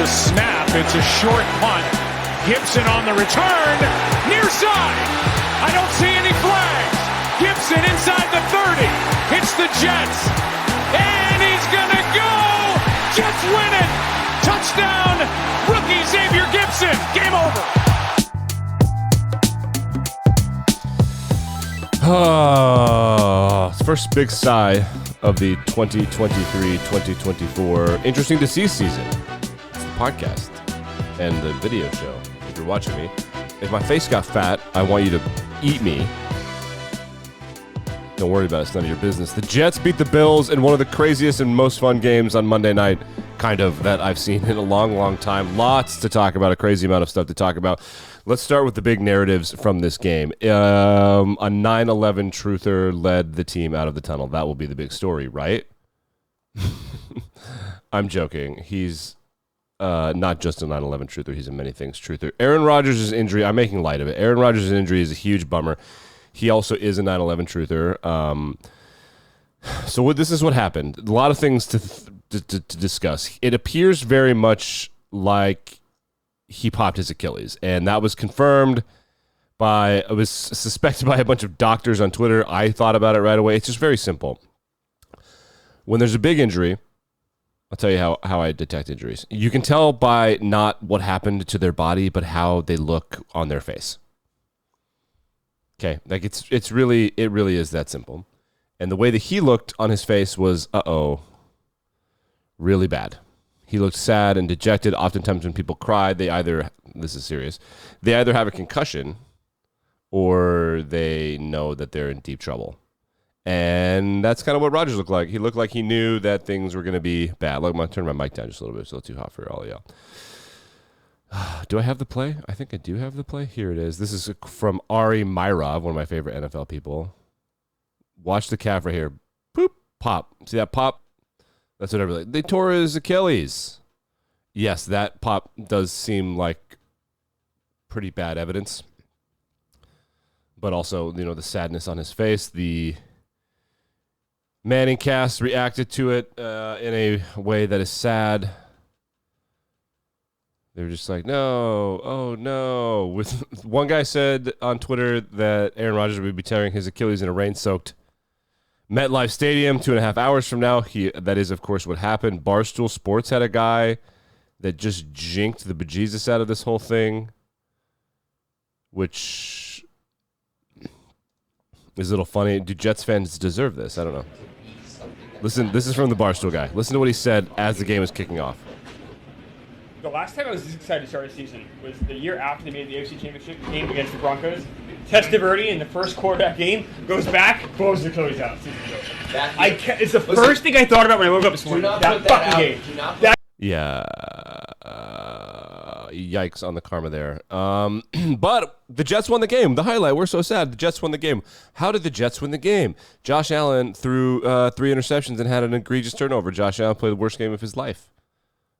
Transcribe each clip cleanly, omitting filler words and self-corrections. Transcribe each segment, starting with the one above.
the snap. It's a short punt. Gibson on the return. Near side. I don't see any flags. Gibson inside the 30. Hits the Jets. And he's going to go. Jets win it. Touchdown. Rookie Xavier Gibson. Game over. First big sigh of the 2023-2024 Interesting to See season. It's the podcast and the video show, if you're watching me. If my face got fat, I want you to eat me. Don't worry about it. It's none of your business. The Jets beat the Bills in one of the craziest and most fun games on Monday night, kind of, that I've seen in a long, long time. Lots to talk about, a crazy amount of stuff to talk about. Let's start with the big narratives from this game. A 9/11 truther led the team out of the tunnel. That will be the big story, right? I'm joking. He's not just a 9/11 truther. He's a many things truther. Aaron Rodgers' injury, I'm making light of it. Aaron Rodgers' injury is a huge bummer. He also is a 9/11 truther. So this is what happened. A lot of things to discuss. It appears very much like he popped his Achilles, and that was confirmed by, it was suspected by a bunch of doctors on Twitter. I thought about it right away. It's just very simple. When there's a big injury, I'll tell you how I detect injuries. You can tell by not what happened to their body, but how they look on their face. Okay, like it really is that simple. And the way that he looked on his face was, really bad. He looked sad and dejected. Oftentimes when people cry, this is serious, they either have a concussion or they know that they're in deep trouble. And that's kind of what Rodgers looked like. He looked like he knew that things were going to be bad. Look, I'm going to turn my mic down just a little bit. It's a little too hot for all of y'all. Do I have the play? I think I do have the play. Here it is. This is from Ari Myrov, one of my favorite NFL people. Watch the calf right here. Boop, pop. See that pop? That's what everybody. They tore his Achilles. Yes, that pop does seem like pretty bad evidence. But also, the sadness on his face. The Manning cast reacted to it in a way that is sad. They were just like, no, oh no. With one guy said on Twitter that Aaron Rodgers would be tearing his Achilles in a rain-soaked MetLife Stadium 2.5 hours from now. That is, of course, what happened. Barstool Sports had a guy that just jinked the bejesus out of this whole thing, which is a little funny. Do Jets fans deserve this? I don't know. Listen, this is from the Barstool guy. Listen to what he said as the game was kicking off. The last time I was this excited to start a season was the year after they made the AFC Championship game against the Broncos. Testaverde in the first quarterback game goes back, blows his Achilles out. It's the first thing I thought about when I woke up this morning. That fucking game. Yeah. Yikes on the karma there. But the Jets won the game. The highlight, we're so sad. The Jets won the game. How did the Jets win the game? Josh Allen threw 3 interceptions and had an egregious turnover. Josh Allen played the worst game of his life.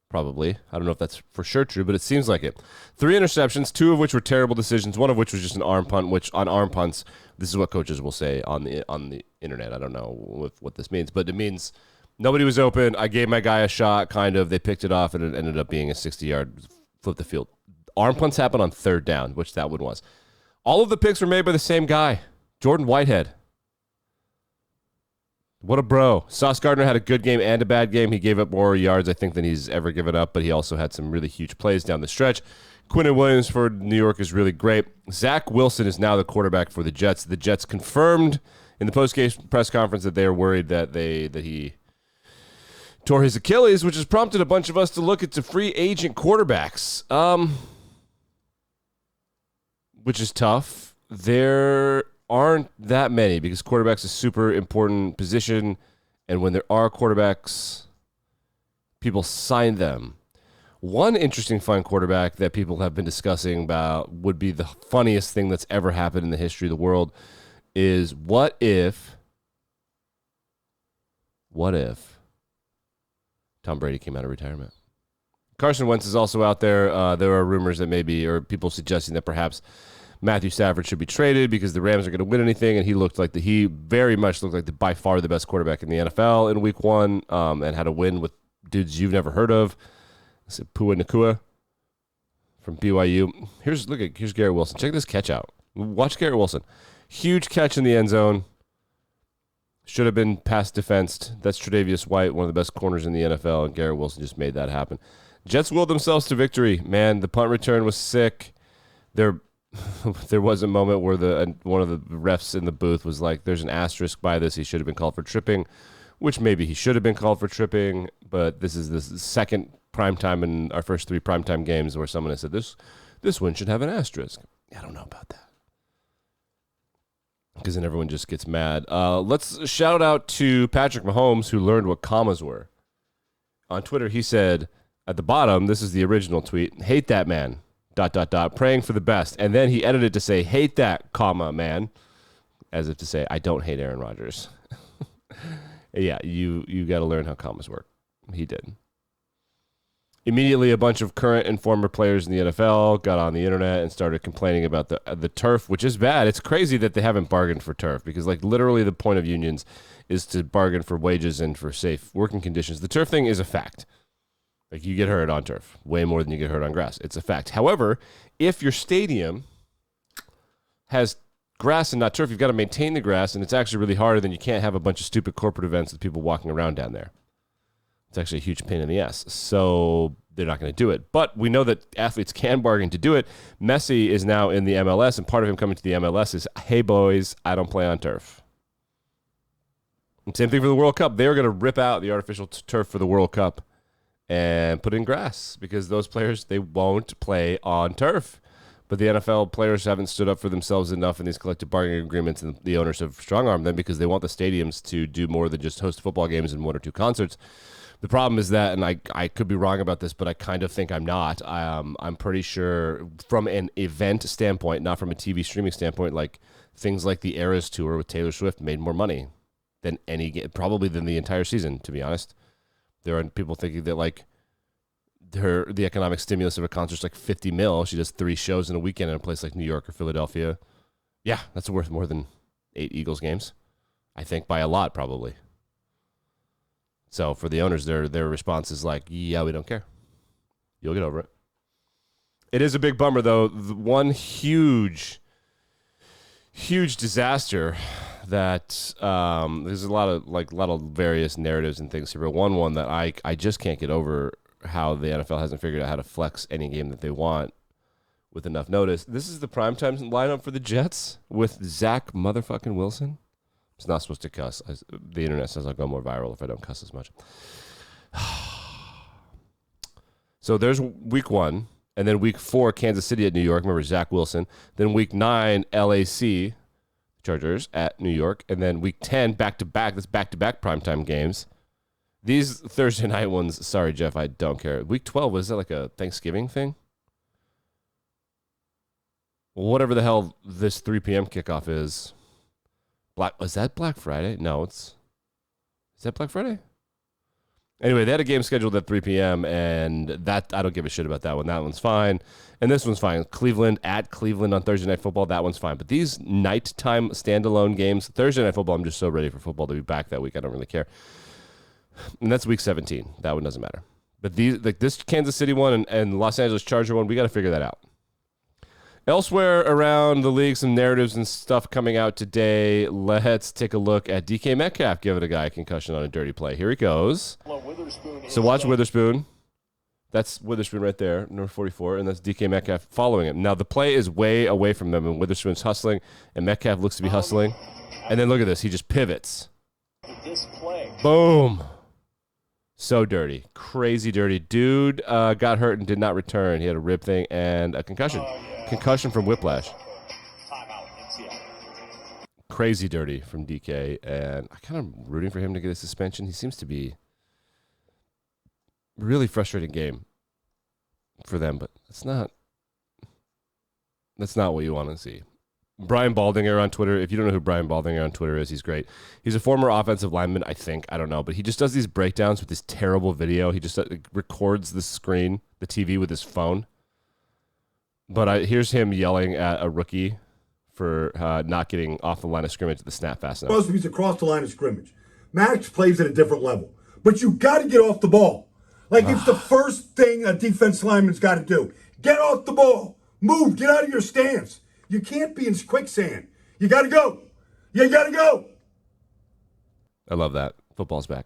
Probably. I don't know if that's for sure true, but it seems like it. 3 interceptions, 2 of which were terrible decisions, one of which was just an arm punt, which on arm punts, this is what coaches will say on the internet. I don't know what this means, but it means nobody was open. I gave my guy a shot, kind of. They picked it off, and it ended up being a 60-yard flip the field. Arm punts happen on 3rd down, which that one was. All of the picks were made by the same guy, Jordan Whitehead. What a bro. Sauce Gardner had a good game and a bad game. He gave up more yards, I think, than he's ever given up, but he also had some really huge plays down the stretch. Quinnen Williams for New York is really great. Zach Wilson is now the quarterback for the Jets. The Jets confirmed in the post-game press conference that they are worried that he tore his Achilles, which has prompted a bunch of us to look at the free agent quarterbacks, which is tough. There aren't that many because quarterback's a super important position, and when there are quarterbacks, people sign them. One interesting fun quarterback that people have been discussing about would be the funniest thing that's ever happened in the history of the world is what if Tom Brady came out of retirement? Carson Wentz is also out there. There are rumors that maybe, or people suggesting that perhaps Matthew Stafford should be traded because the Rams are going to win anything, and he very much looked like by far the best quarterback in the NFL in Week 1, and had a win with dudes you've never heard of. Pua Nakua from BYU. Here's Garrett Wilson. Check this catch out. Watch Garrett Wilson. Huge catch in the end zone. Should have been pass defensed. That's Tre'Davious White, one of the best corners in the NFL, and Garrett Wilson just made that happen. Jets willed themselves to victory. Man, the punt return was sick. There was a moment where one of the refs in the booth was like, there's an asterisk by this. He should have been called for tripping, which maybe he should have been called for tripping, but this is the second primetime in our first 3 primetime games where someone has said, this one should have an asterisk. I don't know about that. Because then everyone just gets mad. Let's shout out to Patrick Mahomes, who learned what commas were. On Twitter, he said, at the bottom, this is the original tweet, hate that man, ... praying for the best. And then he edited to say, hate that, comma, man, as if to say, I don't hate Aaron Rodgers. Yeah, you got to learn how commas work. He did. Immediately, a bunch of current and former players in the NFL got on the internet and started complaining about the turf, which is bad. It's crazy that they haven't bargained for turf because, like, literally the point of unions is to bargain for wages and for safe working conditions. The turf thing is a fact. Like, you get hurt on turf way more than you get hurt on grass. It's a fact. However, if your stadium has grass and not turf, you've got to maintain the grass, and it's actually really hard, then you can't have a bunch of stupid corporate events with people walking around down there. It's actually a huge pain in the ass. So they're not going to do it. But we know that athletes can bargain to do it. Messi is now in the MLS, and part of him coming to the MLS is, hey, boys, I don't play on turf. And same thing for the World Cup. They're going to rip out the artificial turf for the World Cup and put in grass because those players, they won't play on turf. But the NFL players haven't stood up for themselves enough in these collective bargaining agreements, and the owners have strong-armed them because they want the stadiums to do more than just host football games and 1 or 2 concerts. The problem is that, and I could be wrong about this, but I kind of think I'm not. I'm pretty sure from an event standpoint, not from a TV streaming standpoint, like things like the Eras Tour with Taylor Swift made more money than probably than the entire season, to be honest. There are people thinking that like the economic stimulus of a concert is like $50 million. She does 3 shows in a weekend in a place like New York or Philadelphia. Yeah, that's worth more than 8 Eagles games. I think by a lot, probably. So for the owners, their response is like, yeah, we don't care. You'll get over it. It is a big bummer, though. The one huge disaster that there's a lot of various narratives and things here, but one that I just can't get over how the NFL hasn't figured out how to flex any game that they want with enough notice. This is the primetime lineup for the Jets with Zach motherfucking Wilson. It's not supposed to cuss. The internet says I'll go more viral if I don't cuss as much. So there's week 1, and then week 4, Kansas City at New York. Remember, Zach Wilson. Then week 9, LAC, Chargers at New York. And then week 10, back-to-back. That's back-to-back primetime games. These Thursday night ones, sorry, Jeff, I don't care. Week 12, was that like a Thanksgiving thing? Whatever the hell this 3 p.m. kickoff is. Was that Black Friday? No, is that Black Friday? Anyway, they had a game scheduled at 3 p.m., and that I don't give a shit about that one. That one's fine. And this one's fine. Cleveland at Cleveland on Thursday Night Football, that one's fine. But these nighttime standalone games, Thursday Night Football, I'm just so ready for football to be back that week. I don't really care. And that's week 17. That one doesn't matter. But this Kansas City one and Los Angeles Charger one, we got to figure that out. Elsewhere around the league, some narratives and stuff coming out today. Let's take a look at DK Metcalf giving a guy a concussion on a dirty play. Here he goes. So watch Witherspoon. That's Witherspoon right there, number 44, and that's DK Metcalf following him. Now, the play is way away from them, and Witherspoon's hustling, and Metcalf looks to be hustling. And then look at this. He just pivots. Boom. So dirty. Crazy dirty. Dude got hurt and did not return. He had a rib thing and a concussion. Concussion from whiplash. Crazy dirty from DK, and I kind of rooting for him to get a suspension. He seems to be really frustrating game for them, but that's not what you want to see. Brian Baldinger on Twitter. If you don't know who Brian Baldinger on Twitter is, he's great. He's a former offensive lineman, I think. I don't know, but he just does these breakdowns with this terrible video. He just records the screen, the TV with his phone. But here's him yelling at a rookie for not getting off the line of scrimmage at the snap fast enough. He's across the line of scrimmage. Max plays at a different level. But you got to get off the ball. Like, it's the first thing a defense lineman's got to do. Get off the ball. Move. Get out of your stance. You can't be in quicksand. You got to go. You got to go. I love that. Football's back.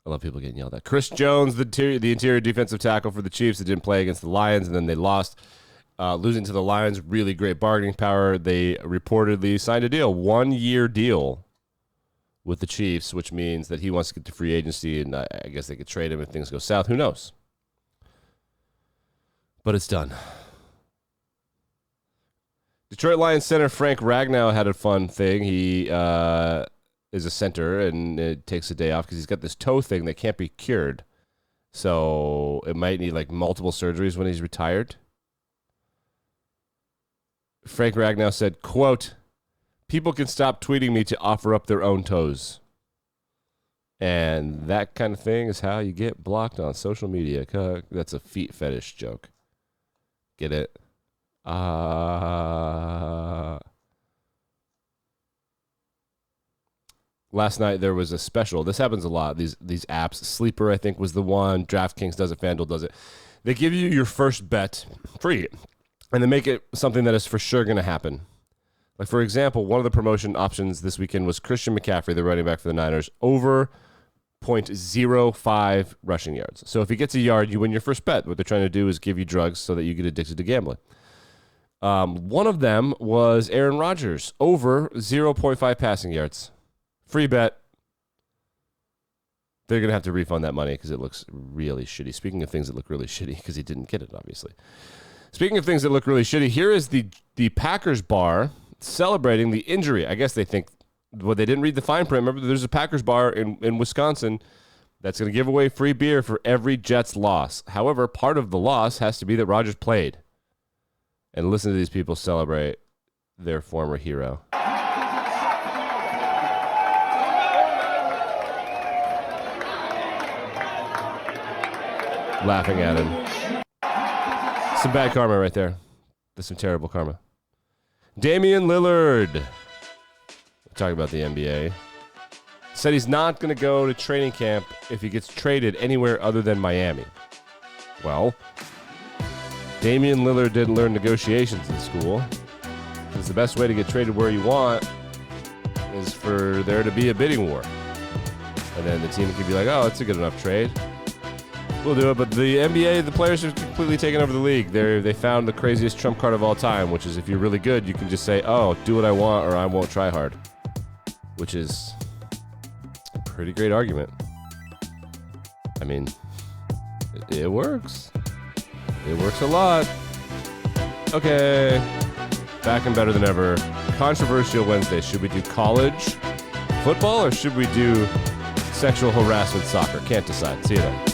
I love people getting yelled at. Chris Jones, the interior defensive tackle for the Chiefs, that didn't play against the Lions, and then they lost. Losing to the Lions, really great bargaining power. They reportedly signed a deal, 1-year deal with the Chiefs, which means that he wants to get to free agency, and I guess they could trade him if things go south. Who knows? But it's done. Detroit Lions center Frank Ragnow had a fun thing. He is a center, and it takes a day off because he's got this toe thing that can't be cured. So it might need like multiple surgeries when he's retired. Frank Ragnow said, quote, "People can stop tweeting me to offer up their own toes." And that kind of thing is how you get blocked on social media. That's a feet fetish joke. Get it? Last night there was a special. This happens a lot. These apps. Sleeper, I think, was the one. DraftKings does it. FanDuel does it. They give you your first bet free, and they make it something that is for sure going to happen. Like, for example, one of the promotion options this weekend was Christian McCaffrey, the running back for the Niners, over 0.05 rushing yards. So if he gets a yard, you win your first bet. What they're trying to do is give you drugs so that you get addicted to gambling. One of them was Aaron Rodgers, over 0.5 passing yards. Free bet. They're going to have to refund that money because it looks really shitty. Speaking of things that look really shitty, because he didn't get it, obviously. Speaking of things that look really shitty, here is the Packers bar celebrating the injury. I guess they think, well, they didn't read the fine print. Remember, there's a Packers bar in Wisconsin that's going to give away free beer for every Jets loss. However, part of the loss has to be that Rodgers played. And listen to these people celebrate their former hero. Laughing at him. Some bad karma right there. There's some terrible karma. Damian Lillard, talking about the NBA, said he's not going to go to training camp if he gets traded anywhere other than Miami. Well, Damian Lillard didn't learn negotiations in school, because the best way to get traded where you want is for there to be a bidding war. And then the team could be like, oh, it's a good enough trade. We'll do it. But the NBA, the players have completely taken over the league. They found the craziest trump card of all time, which is if you're really good, you can just say, oh, do what I want or I won't try hard. Which is a pretty great argument. I mean, it works. It works a lot. Okay. Back and better than ever. Controversial Wednesday. Should we do college football or should we do sexual harassment soccer? Can't decide. See you then.